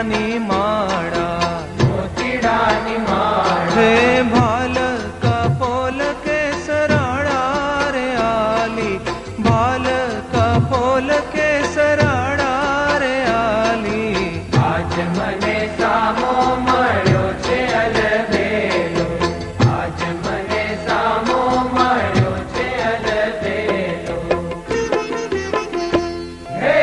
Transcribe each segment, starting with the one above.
મોતીડાની માળા, મોતીડાની માળા, હે ભાલ કપોલ કે સરાળા રે આલી, ભાલ કપોલ કે સરાળા રે આલી. આજ મને સામો મળ્યો છે અલબેલો, આજ મને સામો મળ્યો છે અલબેલો. હે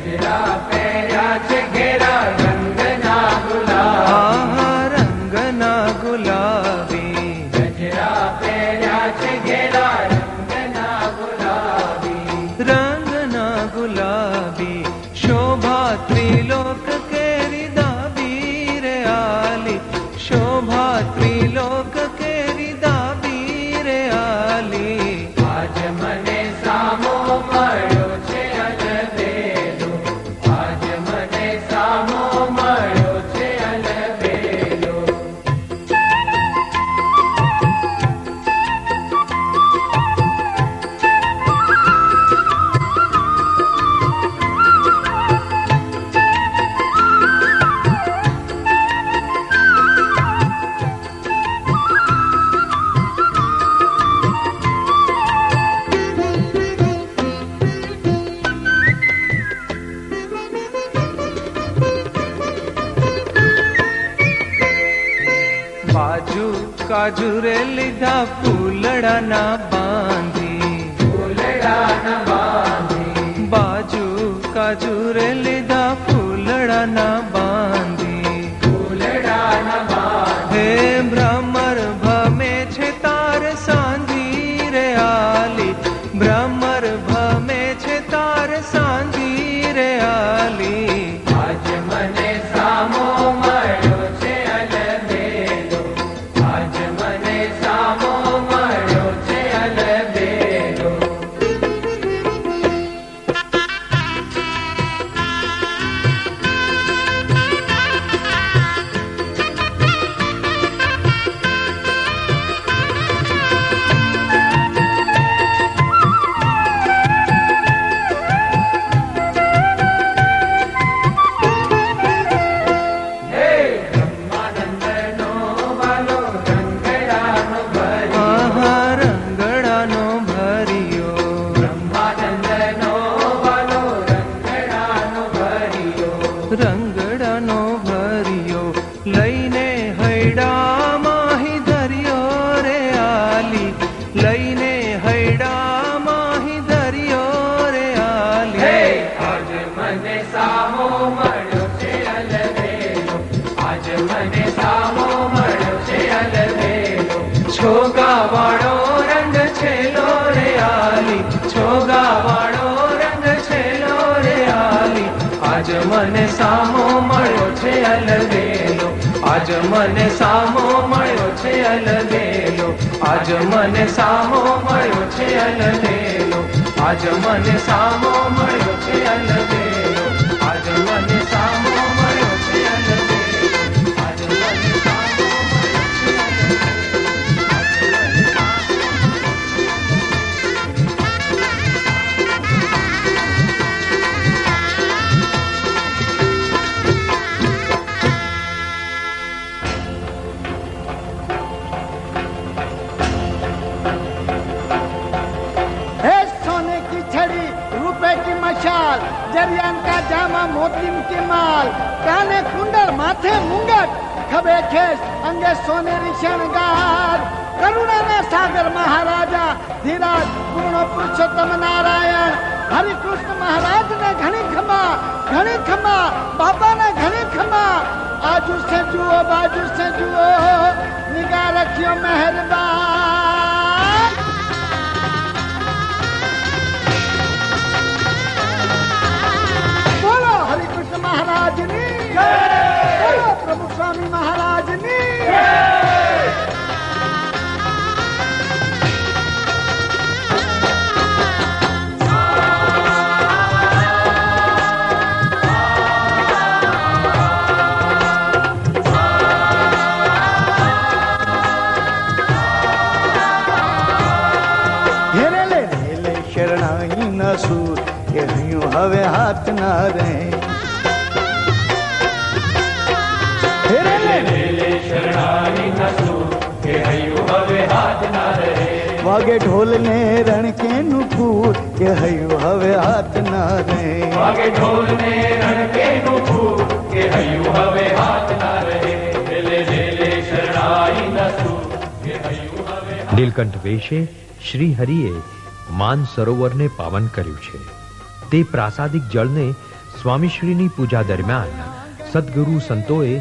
ગજરા પહેર્યા છે ઘેરા રંગના ગુલાબ, આહા રંગના ગુલાબી, ગજરા પહેર્યા છે ઘેરા રંગના ગુલાબી. રંગના ગુલાબી, શોભા ત્રિલોક કેરી દાબી રે આલી, શોભા ત્રિલોક કેરી દાબી રે આલી. આજ મને સામો મળ્યો છે અલબેલો, આજ મને સામો મળ્યો છે અલબેલો. બાજુ કાજુ રે લીધા ફૂલડાના બાંધી, ફૂલડાના બાંધી, બાજુ કાજુ રે લીધા ફૂલડાના બાંધી. ફૂલડાના બાંધી, હે ભ્રમર ભમે છે તાર સાંધી રે આલી, ભ્રમર ભમે છે તાર સાંધી રે આલી. આજ મને સામો મળ્યો છે અલબેલો, આજ મને સામો મળ્યો છે અલબેલો. હે બ્રહ્માનંદનો વાલો રંગડાનો ભર્યો, આહા રંગડાનો ભર્યો, બ્રહ્માનંદનો વાલો રંગડાનો ભર્યો. રંગડાનો ભર્યો, લઈને હૈડા માહી ધર્યો રે આલી, લઈને હૈડા માહી ધર્યો રે હે આલી. આજ મને સામો મળ્યો છે અલબેલો, આજ મને સામો મળ્યો છે અલબેલો. છોગાવાળો રંગ છેલો રે આલી, છોગાવાળો રંગ છેલો રે આલી. આજ મને સામો મળ્યો છે અલબેલો, આજ મને સામો મળ્યો છે અલબેલો, આજ મને સામો મળ્યો છે અલબેલો, આજ મને સામો મળ્યો છે અલબેલો, આજ મને સામો મળ્યો છે અલબેલો, આજ મને સામો મળ્યો છે है सोने की छड़ी रुपए की मशाल, जरियान का जामा मोतिम के माल, काने कुंडल माथे मुंगट, खबे खेस अंगे सोनेरी शणगार. करुणाना सागर महाराजा धीराज पूर्ण पुरुषोत्तम नारायण हरि कृष्ण महाराज ने घणी खमा बाबा ने घणी खमा. आजू से जुओ बाजू से जुओ, निगाह रखियो मेहरबान. बोलो हरि कृष्ण महाराज ने, बोलो प्रभु स्वामी महाराज ने. सूर કે હૈયું હવે હાથ ના રહે. વાગે ઢોલ ને રણકે નુપુર કે હૈયું હવે હાથ ના રહે. વાગે ઢોલ ને રણકે નુપુર કે હૈયું હવે હાથ ના રહે. લેલે લેલે શરણાઈ નસુ કે હૈયું હવે. નીલકંઠ વેશે શ્રી હરિએ માન સરોવરને પાવન કર્યું છે. તે પ્રાસાદિક જળને સ્વામીશ્રીની પૂજા દરમિયાન સદગુરુ સંતોએ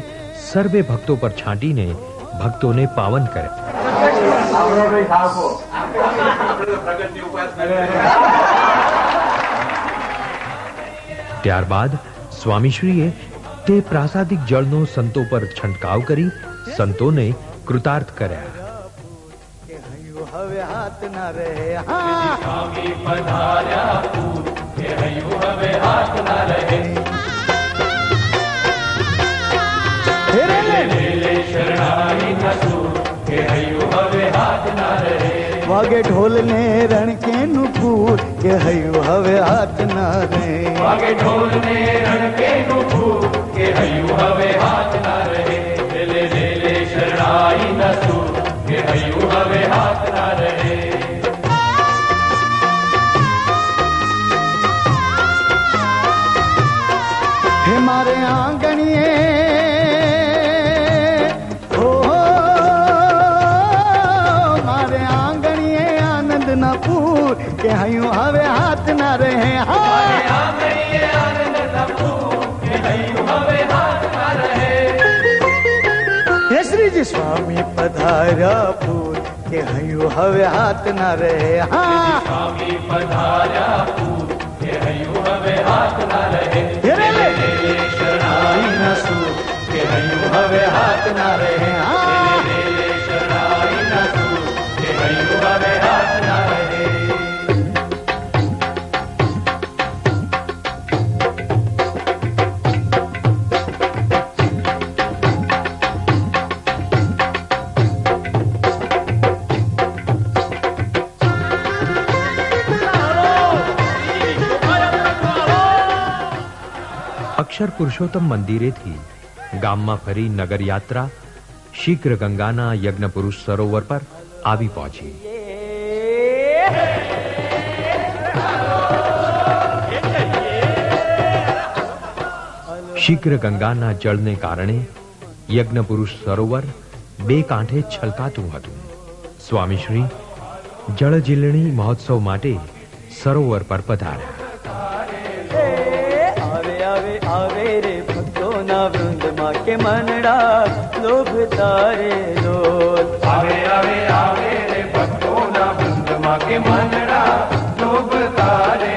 સર્વે ભક્તો પર છાંટીને ભક્તોને પાવન કર્યા. ત્યારબાદ સ્વામીશ્રીએ તે પ્રાસાદિક જળનો સંતો પર છંટકાવ કરી સંતોને કૃતાર્થ કર્યા. કે હૈયું હવે હાથ ના રહે. સ્વામી પધાર્યા પૂર કે હૈયું હવે હાથ ના રહે. લેલે શરણાઈ નસુ કે હૈયું હવે હાથ ના રહે. વાગે ઢોલ ને રણકે નુપુર કે હૈયું હવે હાથ ના રહે. વાગે ઢોલ ને રણકે નુપુર કે હૈયું હવે હાથ ના રહે. લેલે લેલે શરણાઈ નસુ કે હૈયું હવે હાથ ના રહે. હે મારે આંગણીએ મારે આંગણીએ આનંદ ના પૂર કે હૈયું હવે હાથ ના રહે. આંગણીએ આનંદ ના પૂર કે હૈયું હવે હાથ ના રહે. હે શ્રીજી સ્વામી પધાર્યા પૂર કે હૈયું હવે હાથ ના રહે. સ્વામી પધાર્યા પૂર કે હૈયું હવે હાથ ના રહે. લેલે શરણાઈ નસુ કે હૈયું હવે હાથ ના રહે. લેલે શરણાઈ નસુ કે હૈયું હવે હાથ ના રહે. અક્ષર પુરુષોત્તમ મંદિરેથી ગામમાં ફરી નગર યાત્રા શીઘ્ર ગંગાના યજ્ઞ પુરુષ સરોવર પર આવી પહોંચી. શીઘ્ર ગંગાના જળને કારણે યજ્ઞ પુરુષ સરોવર બે કાંઠે છલકાતું હતું. સ્વામીશ્રી જળ જીલણી મહોત્સવ માટે સરોવર પર પધાર્યા. આવે રે ભક્તોના વૃંદમાં કે મનડા લોભ તારે લોલ. આવે આવે આવે રે ભક્તોના વૃંદમાં કે મનડા લોભ તારે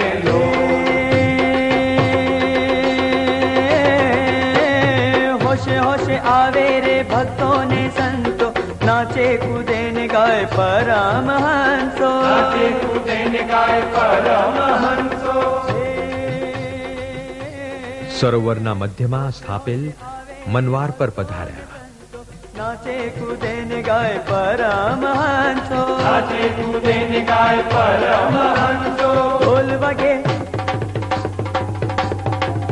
હોશે હોશે આવે રે ભક્તોને સંતો નાચે કૂદે ને ગાય પરમહંસો. નાચે કૂદે ને ગાય પરમહંસો. સરોવરના મધ્યમાં સ્થાપેલ મનવાર પર પધાર્યા. નાચે કૂદે ને ગાય પરમહંસો. નાચે કૂદે ને ગાય પરમહંસો. ઢોલ વાગે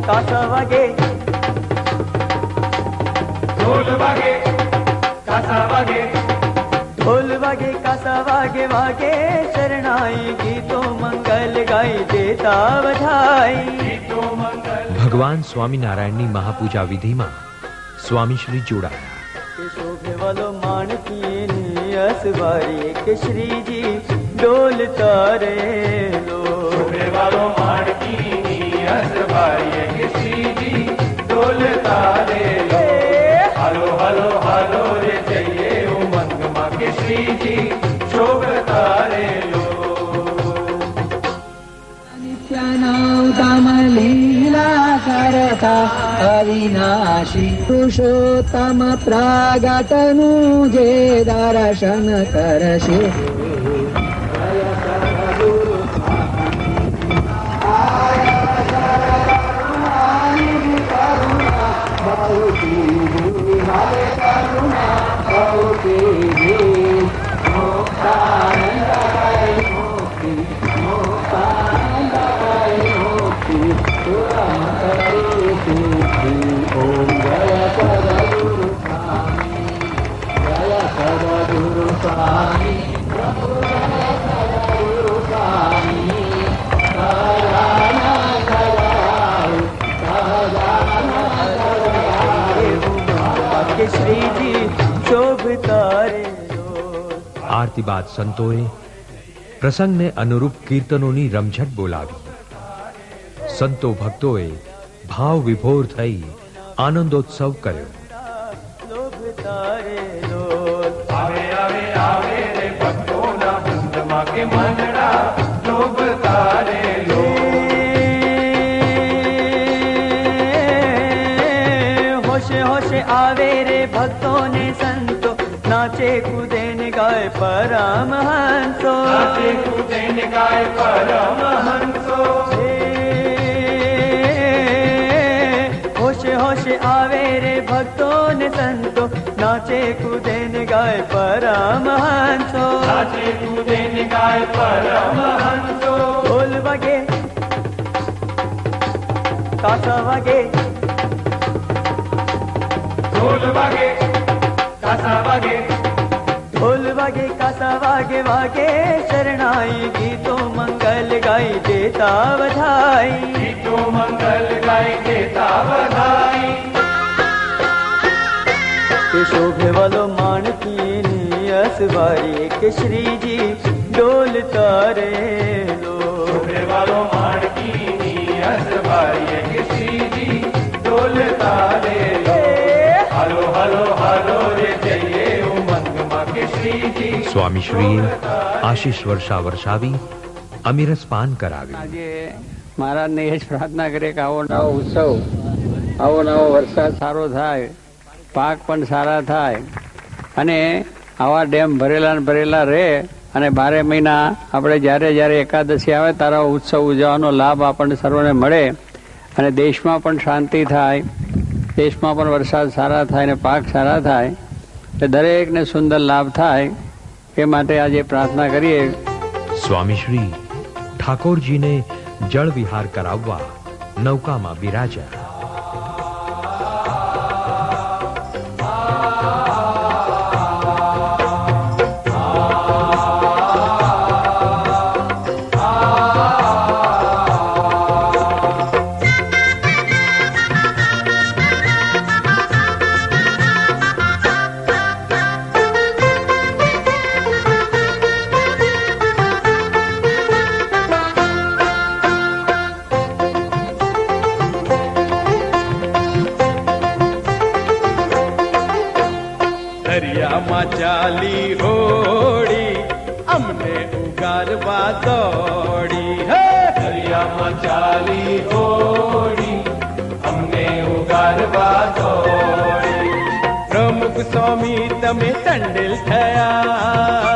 કાસા વાગે. ઢોલ વાગે કાસા વાગે. ઢોલ વાગે કાસા વાગે વાગે શરણાઈ ગીતો મંગલ ગાઈ દેતા વધાઈ. ગીતો મંગલ ભગવાન સ્વામિનારાયણની મહાપૂજા વિધિમાં સ્વામીશ્રી જોડાયા. કે શોભે વાલો માણકી અસવારી કે શ્રીજી ડોલ તારે લો. શોભે વાલો માણકી અસવારી કે શ્રીજી ડોલ તારે લો. હાલો હાલો હાલો રે જઈએ ઉમંગમાં કે શ્રીજી શોભ તારે લો. નિત્યાનૌતમ લીલા કરતા અવિનાશી પુરુષોત્તમ પ્રાગટનું જે દર્શન કરશે. આરતી બાદ સંતોએ પ્રસંગને અનુરૂપ કીર્તનોની રમઝટ બોલાવી. સંતો ભક્તોએ ભાવ વિભોર થઈ આનંદોત્સવ કર્યો. આવે આવે આવે રે ભક્તોના વૃંદમાં કે મંડળા લોભ તારે લો. હોશે હોશે આવે રે ભક્તો ને સંતો, નાચે કૂદે ને ગાય પરમહંસો. નાચે કૂદે ને ગાય પરમહંસો. હોશે હોશે આવે રે ભક્તો ને સંતો, નાચે કૂદે ને ગાય પરમહંસો. નાચે કૂદે ને ગાય પરમહંસો. ઢોલ વાગે કાસા વાગે, ઢોલ વાગે કાસા વાગે, ઢોલ વાગે કાસા વાગે વાગે શરણાઈ, ગીતો મંગલ ગાઈ દેતા વધાઈ. ગીતો મંગલ ગાઈ દેતા વધાઈ. કે શોભે વાલો માણકીની અસવારી, કે શ્રીજી ડોલતા રે લો. શોભે વાલો માણકીની અસવારી, કે શ્રીજી ડોલતા રે લો. હાલો હાલો હાલો રે જઈએ ઉમંગમાં કે શ્રીજી. સ્વામીશ્રીએ આશીષ વર્ષા વર્ષાવી અમીરસ પાન કરાવ્યું. આજે મહારાજને એ જ પ્રાર્થના કરીએ કે આવો નવો ઉત્સવ, આવો નવો વરસાદ સારો થાય, પાક પણ સારા થાય અને આવા ડેમ ભરેલા ને ભરેલા રહે અને 12 મહિના આપણે જ્યારે જ્યારે એકાદશી આવે તારો ઉત્સવ ઉજવવાનો લાભ આપણને સર્વને મળે અને દેશમાં પણ શાંતિ થાય, દેશમાં પણ વરસાદ સારા થાય અને પાક સારા થાય, એટલે દરેકને સુંદર લાભ થાય એ માટે આજે પ્રાર્થના કરીએ. સ્વામીશ્રી ઠાકોરજીને જળ વિહાર કરાવવા નૌકામાં બિરાજ્યા. દરિયામાં ચાલી હોડી અમને ઉગારવા દોડી. દરિયામાં ચાલી હોડી અમને ઉગારવા દોડી. પ્રમુખ સ્વામી તમે ટંડેલ થયા,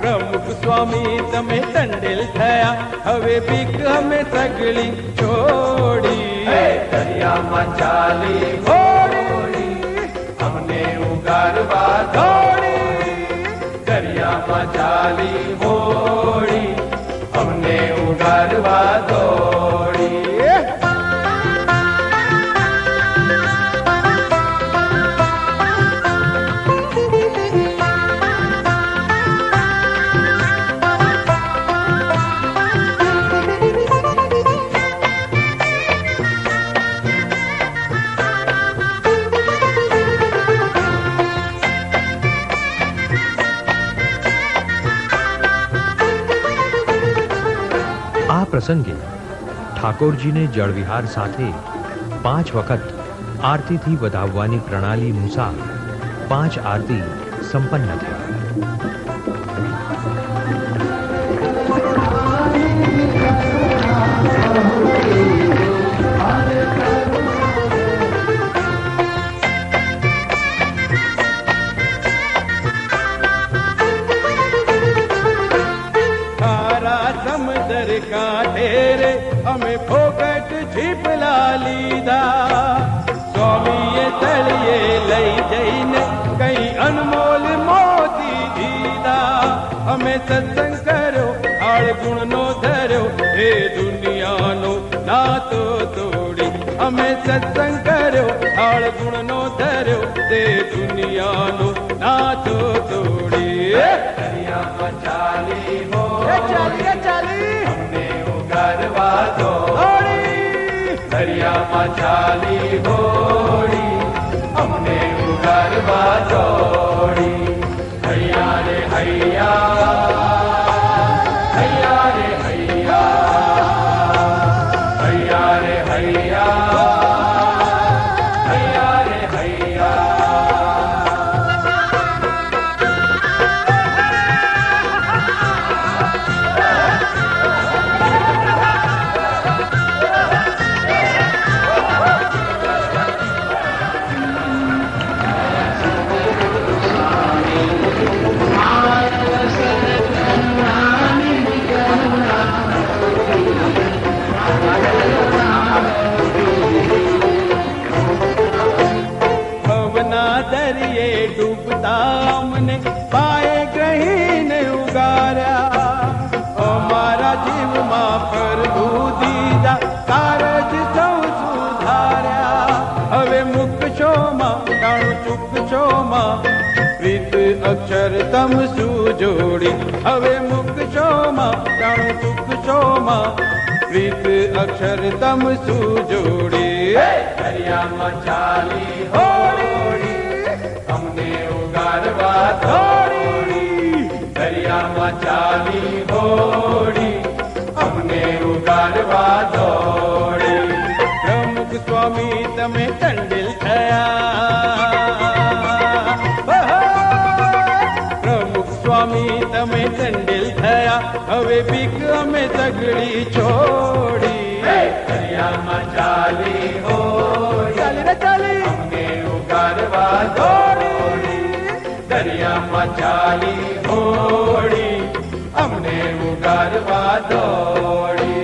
પ્રમુખ સ્વામી તમે ટંડેલ થયા, હવે બીક અમે સગળી છોડી. દરિયામાં ચાલી હોડી અમને ઉગારવા દોડી. દરિયામાં ચાલી હોડી અમને ઉગારવા દોડી. પ્રસંગે ઠાકોરજીને જળવિહાર સાથે 5 વખત આરતીથી વધાવવાની પ્રણાલી અનુસાર 5 આરતી સંપન્ન થઈ. અમે ફોકટ ઝીપલા લીધા. સ્વામીએ તળિયે લઈ જઈને કઈ અનમોલ મોતી દીધા. અમે સત્સંગ કર્યો હાળ ગુણનો ધર્યો, હે દુનિયાનો નાતો તોડી. અમે સત્સંગ કર્યો હાળ ગુણનો ધર્યો, હે દુનિયાનો નાતો તોડી. દરિયામાં ચાલી હો ચાલી અમને ઉગારવા દોડી. દરિયામાં ચાલી હોડી અમને ઉગાર उगारवा दौड़ी। हैया रे हैया, हैया रे हैया, हैया रे हैया, हैया रे हैया। દરિયે ડૂબતા અમને પાએ ગ્રહીને ઉગાર્યા, અમારા જીવમાં પ્રભુ દીધા કારજ સૌ સુધાર્યા. હવે મુકશોમાં ટાણું ચૂકશોમાં પ્રીત અક્ષર તમ સુજોડી. હવે મુકશોમાં ટાણું ચૂકશોમાં પ્રીત અક્ષર તમ સુજોડી. દરિયામાં ચાલી હોડી, અમને ઉગારવા દોડી. દરિયામાં ચાલી હોડી, અમને ઉગારવા દોડી. પ્રમુખ સ્વામી તમે ટંડેલ થયા, પ્રમુખ સ્વામી તમે ટંડેલ થયા. હવે બીક અમે સગડી છોડી. દરિયામાં ચાલી હોડી, ચાલી રે ચાલી, અમને ઉગારવા દોડી. દરિયામાં ચાલી હોડી, અમને ઉગારવા દોડી.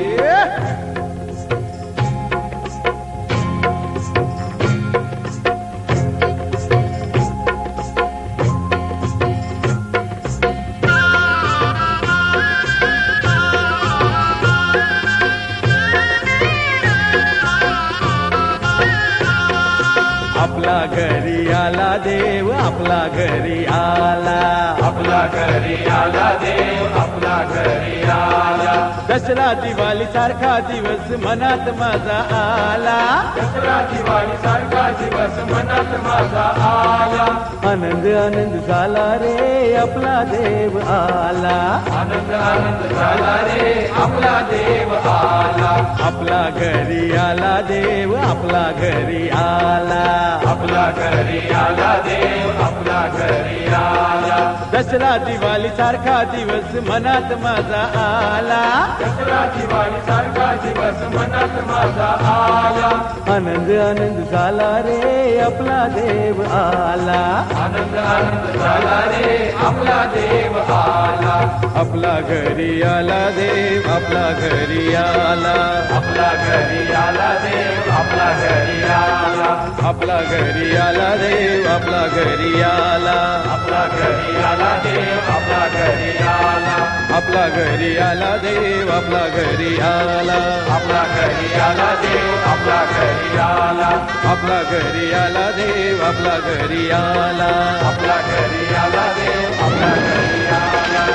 आपला घरी आला देव, आपला घरी आला, आपला घरी आला देव, आपला घरी आला. दसरा दिवाळी सारखा दिवस मनात माझा आला. दसरा दिवाळी सारखा दिवस मनात माझा आला. आनंद आनंद झाला रे आपला देव आला. आनंद आनंद झाला रे आपला देव आला. आपला घरी आला देव, आपला घरी आला, आपला घरी आला देव, आपला घरी आला. दसरा दिवाळी सारखा दिवस मनात माझा आला. दसरा दिवाळी सारखा दिवस मनात माझा आला. आनंद आनंद झाला रे आपला देव आला. आनंद आनंद झाला रे आपला देव आला. आपला घरी आला देव, आपला घरी आला, आपला घरी आला देव, आपला घरी आला. आपला घरी आला देव, आपला घरी आला, आपला घरी आला देव, आपला घरी आला. आपला घरी आला देव, आपला घरी आला, आपला घरी आला देव, आपला घरी आला. आपला घरी आला देव, आपला घरी आला, आपला घरी आला देव, आपला घरी आला.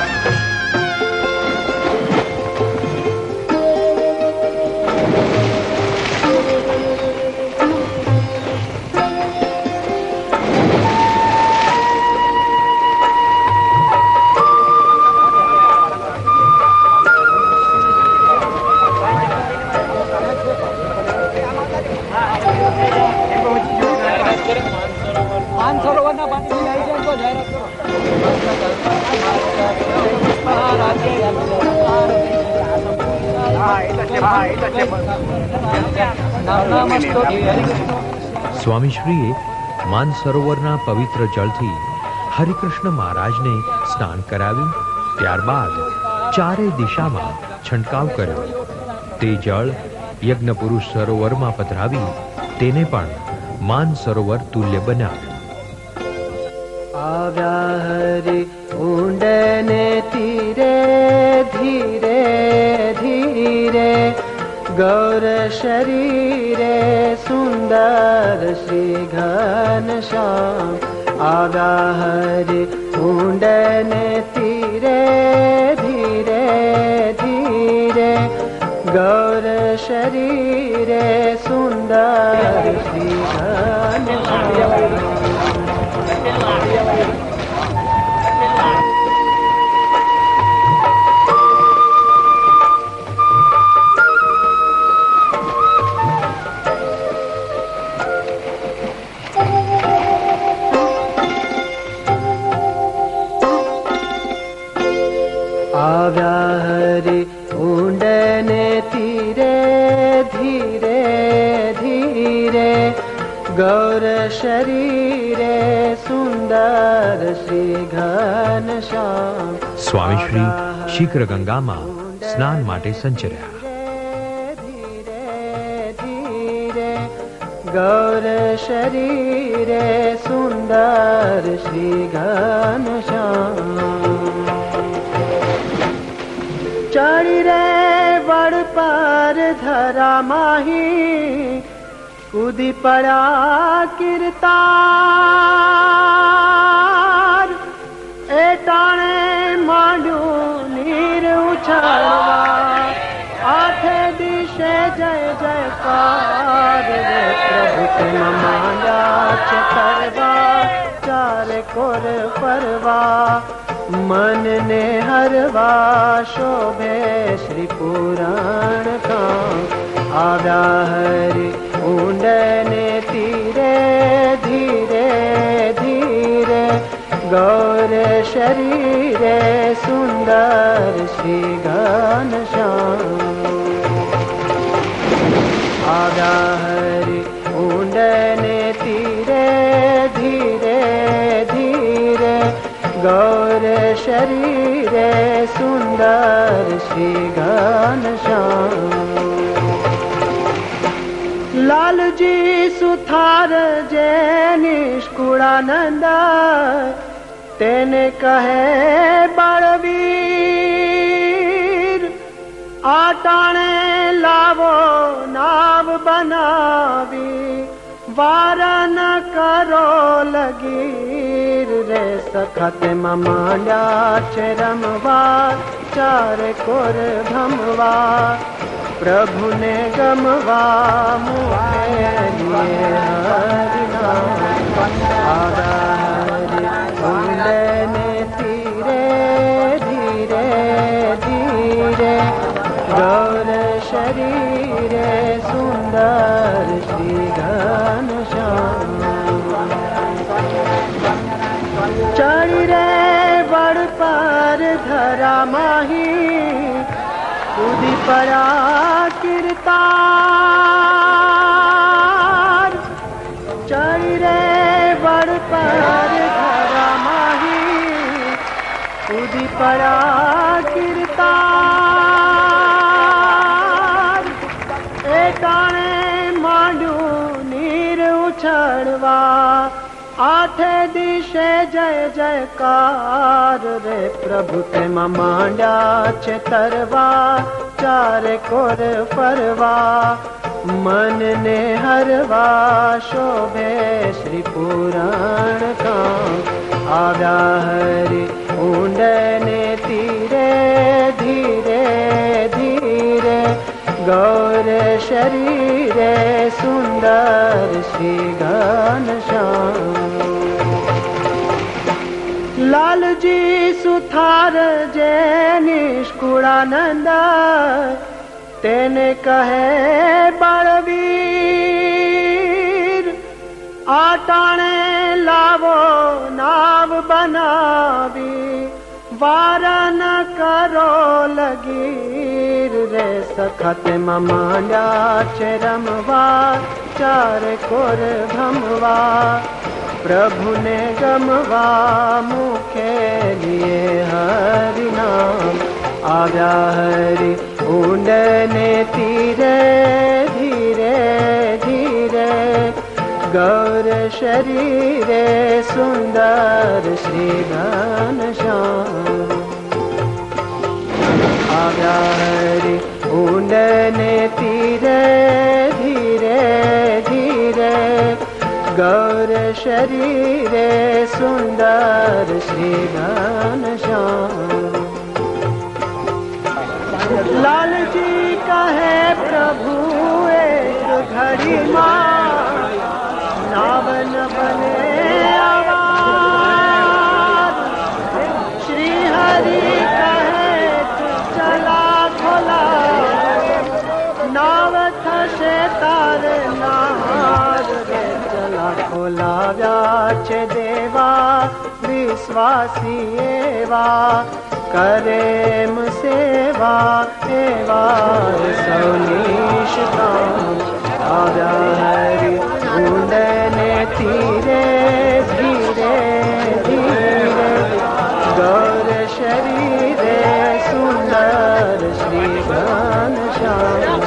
માનસરોવરના પાણી આવી જાય તો જાહેરાત કરો. સ્વામીશ્રીએ માનસરોવરના પવિત્ર જળથી હરિકૃષ્ણ મહારાજને સ્નાન કરાવ્યું. ત્યારબાદ ચારે દિશામાં છંટકાવ કર્યો. તે જળ યજ્ઞપુરુષ સરોવરમાં પધરાવી તેને પણ માનસરોવર તુલ્ય બનાવ્યું. આવ્યા હરિ ઊંડને તીરે ધીરે ધીરે, ગૌર શરીરે સુંદર શ્રી ઘનશ્યામ. આવ્યા હરિ ઊંડને તીરે ધીરે ધીરે, ગૌર શરીરે સુંદર શ્રી ઘનશ્યામ. आव्या हरि ऊंडने तीरे धीरे धीरे गौर शरीरे सुंदर श्री घनश्याम. સ્વામી શ્રી શીઘ્ર ગંગામાં સ્નાન માટે સંચર્યા. गौर शरीरे सुंदर श्री घनश्याम. चढ़ी रे बड़ पर धरा माही कूदी पड़ा किरतार. एटाणे मांडू नीर उछलवा आठे दिशे जय जयकार. रे प्रभु के मांडा चरवा चारे कोर परवा मन ने हरवा शोभे श्री पुराण का. आव्या हरि ऊंडने तीरे धीरे धीरे गौर शरीरे सुंदर श्री घनश्याम. आव्या हरि ऊंडने तीरे धीरे धीरे गौर शरीरे सुंदर श्री घनश्याम. लाल जी सुथार जे निष्कुळानंद तेने कहे बलवीर. आटाणे लावो नाव बनावी वारन करो लगीर. रे सखत मांड्या रमवा चारे कोर भमवा प्रभु ने गमवा मुखे लिए हरिनाम. आव्या हरि ऊंडने तीरे धीरे धीरे गौर शरीरे सुंदर श्री घनश्याम. चढ़ी रे बड़ पर धरा माही कूदी पड़ा किरतार. चढ़ी रे बड़ पर धरा माही कूदी पड़ा किरतार. एटाणे मांडू नीर उछलवा आठे दिशे जय जयकार. रे प्रभु ते मांड्या तरवा चारे कोर परवा मन ने हरवा शोभे श्री पुराण का. आव्या हरि ऊंडने तीरे धीरे धीरे गौर शरीरे सुंदर श्री घनश्याम. लाल जी सुथार जे निष्कुळानंद तेने कहे बलवीर. आटाणे लावो नाव बनावी वारन करो लगीर. रे सखत मांड्या रमवा चारे कोर भमवा प्रभु ने गमवा मुखे लिए हरिनाम. आव्या हरि ऊंडने तीरे धीरे धीरे गौर शरीरे सुंदर श्री घनश्याम. आव्या हरि ऊंडने तीरे धीरे धीरे गौर शरीरे सुंदर श्री घनश्याम. लाल जी कहे प्रभु एक घड़ी मां नावन बने आवा થાશે તારે નાર રે ચલા ખોલાવ્યા છે દેવા વિશ્વાસી એવા કરે સેવા એવા સૌનિષ્ઠામ આવ્યા હરિ ઊંડને તીરે ધીરે ધીરે ગૌર શરીરે સુંદર શ્રી ઘનશ્યામ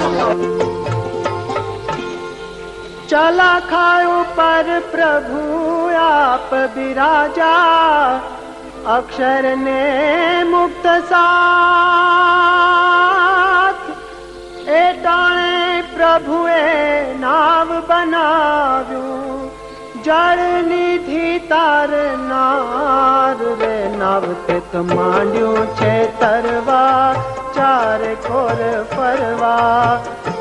ચલા ખાયું પર પ્રભુ આપ બિરાજા અક્ષર ને મુક્ત સાથ એ ટાણે પ્રભુએ નાવ બનાવ્યું જળ નિધિ તાર નાર રે નાવ તે તો માંડ્યું છે તરવા ચારે કોર ફરવા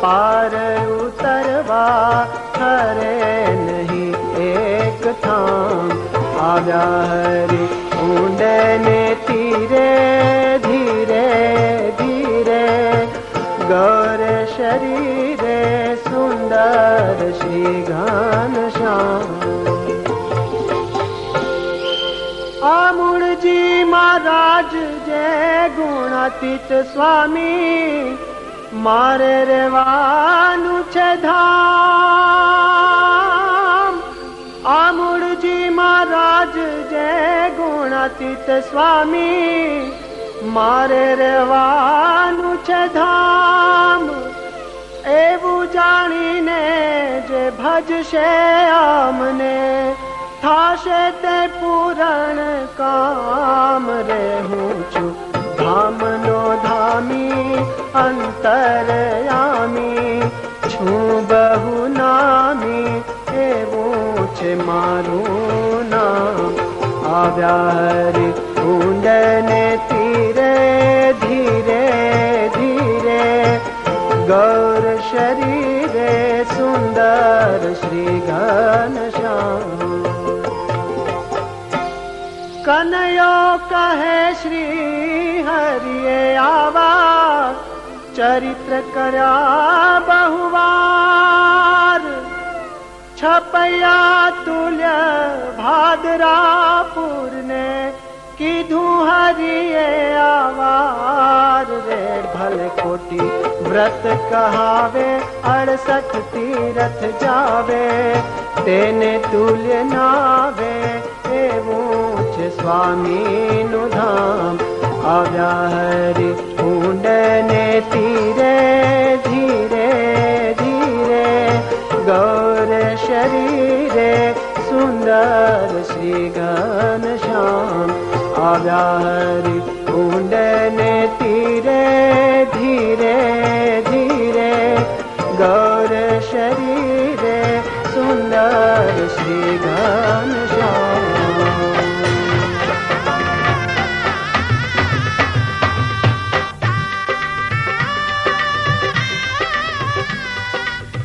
પાર ઉતરવા ઠરે નહીં એક થામ આવ્યા હરિ ઊંડને તીરે ધીરે ધીરે ગૌર શરીરે સુંદર શ્રી ઘનશ્યામ આમુળજી મહારાજ જય ગુણાતીત સ્વામી મારે રેવાનું છે ધામ આમુળજી મહારાજ જય ગુણાતીત સ્વામી મારે રેવાનું છે ધામ એવું જાણીને જે ભજશે આમને થાશે તે પૂરણ કામ રે હું છું ધામનો ધામી અંતરયામી છું બહુ નામી એવું છે મારું નામ આવ્યા હરિ ઊંડને તીરે ધીરે ધીરે ગૌર શરીરે સુંદર શ્રી ઘનશ્યામ કનૈયો કહે શ્રી હરિએ આવા ચરિત્ર કર્યા બહુવાર છપૈયા તુલ્ય ભાદરાપુર ને કીધું હરિએ આવાર રે ભલે ખોટી વ્રત કહાવે 68 તીરથ જાવે તેને તુલ્ય નાવે એવું છે સ્વામીનું ધામ આવ્યા હરિ ઊંડને તીરે ધીરે ધીરે ગૌર શરીરે સુંદર શ્રી ઘનશ્યામ આવ્યા હરિ ઊંડને તીરે ધીરે ધીરે ગૌર શરીરે સુંદર શ્રી ઘનશ્યામ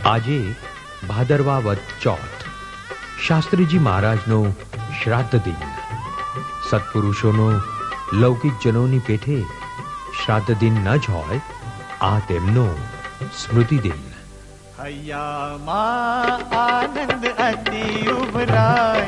આજે ભાદરવા વદ ચોથ શાસ્ત્રીજી મહારાજનો શ્રાદ્ધ દિન સત્પુરુષોનો લૌકિક જનોની પેઠે શ્રાદ્ધ દિન ન જ હોય આ તેમનો સ્મૃતિ દિન હૈયામાં આનંદ અતિ ઉભરાય